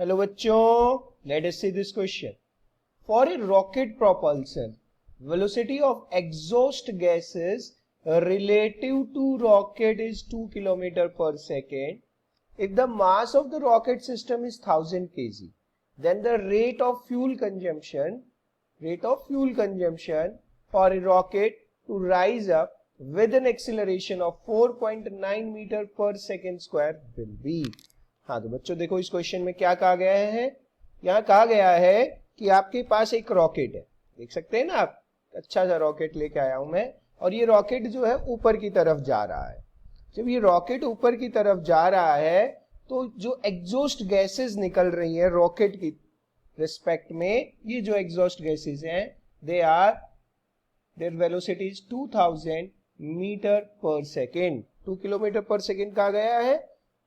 Hello बच्चों, let us see this question. For a rocket propulsion, velocity of exhaust gases relative to rocket is 2 km per second. If the mass of the rocket system is 1000 kg, then the rate of fuel consumption for a rocket to rise up with an acceleration of 4.9 meter per second square will be. हाँ तो बच्चों देखो इस question में क्या कहा गया है. यहाँ कहा गया है कि आपके पास एक रॉकेट है, देख सकते हैं ना आप, अच्छा सा रॉकेट लेके आया हूं मैं, और ये रॉकेट जो है ऊपर की तरफ जा रहा है. जब ये रॉकेट ऊपर की तरफ जा रहा है तो जो एग्जॉस्ट गैसेस निकल रही है रॉकेट की रिस्पेक्ट में, ये जो एग्जॉस्ट गैसेस हैं there velocity is 2000 metre per second. 2 kilometre पर सेकेंड कहा गया है.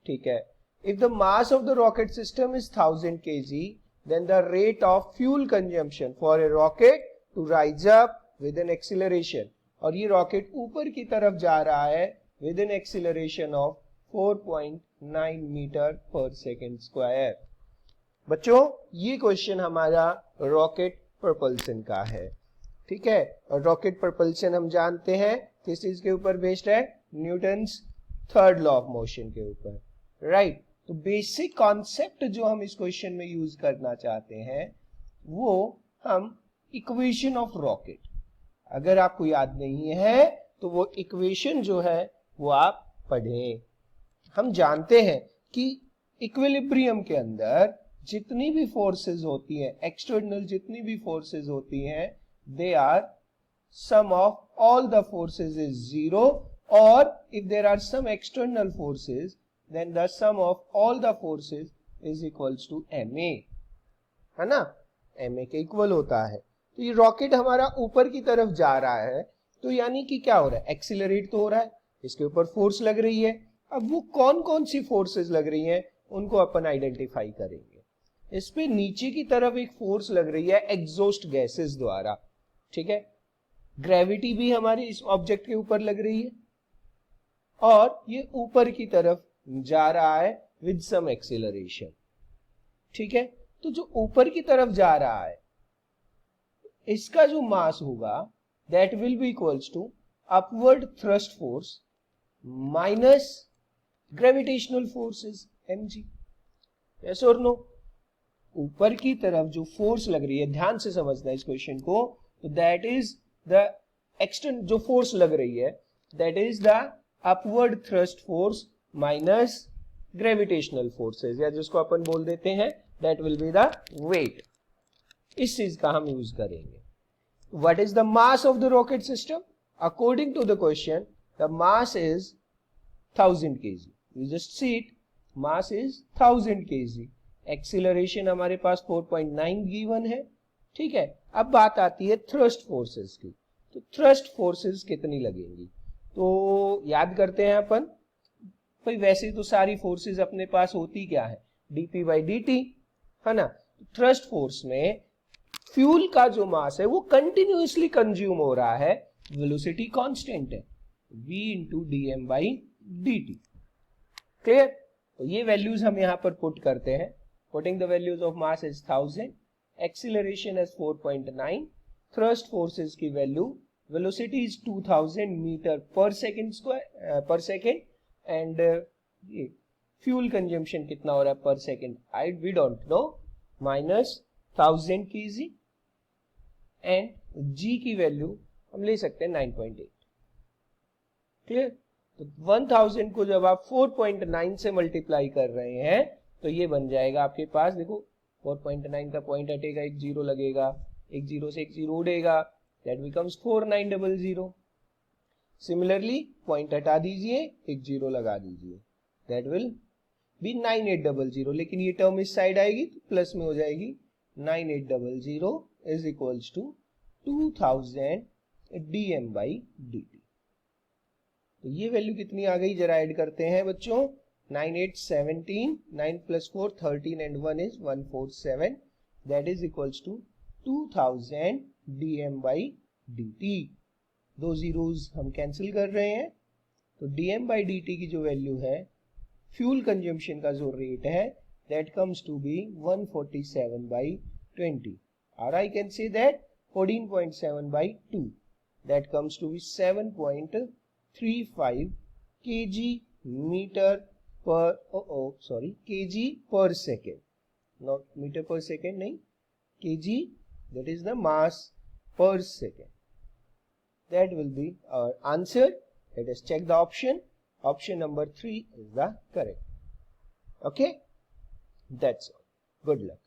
ठीक है. If the mass of the rocket system is 1000 kg, then the rate of fuel consumption for a rocket to rise up with an acceleration, और ये rocket ऊपर की तरफ जा रहा है with an acceleration of 4.9 metre per second square. बच्चों ये क्वेश्चन हमारा रॉकेट propulsion का है. ठीक है. और रॉकेट propulsion हम जानते हैं किस चीज के ऊपर बेस्ड है, Newton's third law of motion के ऊपर. राइट. तो बेसिक कॉन्सेप्ट जो हम इस क्वेश्चन में यूज करना चाहते हैं वो हम इक्वेशन ऑफ रॉकेट, अगर आपको याद नहीं है तो वो इक्वेशन जो है वो आप पढ़ें. हम जानते हैं कि इक्विलिब्रियम के अंदर जितनी भी फोर्सेस होती हैं, एक्सटर्नल जितनी भी फोर्सेस होती हैं, they are sum of all the forces is zero, और if there are some external forces then the sum of all the forces is equals to ma, है ना. ma के इक्वल होता है. तो ये रॉकेट हमारा ऊपर की तरफ जा रहा है, तो यानी कि क्या हो रहा है, एक्सीलरेट तो हो रहा है, इसके ऊपर फोर्स लग रही है. अब वो कौन कौन सी फोर्सेस लग रही हैं उनको अपन आइडेंटिफाई करेंगे. इस पे नीचे की तरफ एक फोर्स लग रही है एग्जॉस्ट गैसेस द्वारा. ठीक है. ग्रेविटी भी हमारे इस ऑब्जेक्ट के ऊपर लग रही है, और ये ऊपर की तरफ जा रहा है विद सम एक्सीलरेशन. ठीक है. तो जो ऊपर की तरफ जा रहा है इसका जो मास होगा that will be equals to upward thrust force minus gravitational forces mg. Yes और नो. ऊपर की तरफ जो फोर्स लग रही है, ध्यान से समझना इस क्वेश्चन को, तो दैट इज द एक्सटर्नल जो फोर्स लग रही है that is the upward thrust force minus gravitational forces, या जिसको अपन बोल देते हैं that will be the weight. इस चीज का हम यूज करेंगे. What is the mass of the rocket system? According to the question the mass is 1000 kg. You just see it, mass is 1000 kg. Acceleration हमारे पास 4.9 गिवन है. ठीक है. अब बात आती है थ्रस्ट फोर्सेस की. तो थ्रस्ट फोर्सेस कितनी लगेंगी, तो याद करते हैं अपन. भाई वैसे तो सारी फोर्सेस अपने पास होती क्या है, dp बाई dt, है ना. थ्रस्ट फोर्स में फ्यूल का जो मास है वो कंटिन्यूअसली कंज्यूम हो रहा है, वेलोसिटी कांस्टेंट है, v into dm by dt. Clear. तो ये वैल्यूज हम यहां पर पुट करते हैं. Putting the values of mass is 1000, acceleration is 4.9, thrust forces की value, velocity is 2000 metre per second square per second, and ये फ्यूल कंजम्पशन कितना हो रहा है per second, we don't know, minus 1000 kg, and g की value हम ले सकते हैं 9.8. क्लियर. तो 1000 को जब आप 4.9 से मल्टीप्लाई कर रहे हैं तो ये बन जाएगा आपके पास, देखो 4.9 का पॉइंट हटेगा, एक जीरो लगेगा, एक जीरो से एक जीरो उड़ेगा, दैट बिकम्स 4900. सिमिलरली पॉइंट हटा दीजिए, एक जीरो लगा दीजिए, दैट विल बी 9800. लेकिन ये टर्म इस साइड आएगी तो प्लस में हो जाएगी. 9800 is equals to 2000 dm by dt. तो ये वैल्यू कितनी आ गई जरा ऐड करते हैं बच्चों. 9817, 9 plus 4 13 and 1 is 147, that is equals to 2000 dm by dt. दो जीरोस हम कैंसिल कर रहे हैं, तो dm by dt की जो वैल्यू है, फ्यूल कंजम्पशन का जो रेट है that comes to be 147 by 20, or I can say that 14.7 by 2, that comes to be 7.35 kg meter per kg per second, not meter per second, nahi, kg, that is the mass per second. That will be our answer. Let us check the option. Option number 3 is the correct. Okay, that's all. Good luck.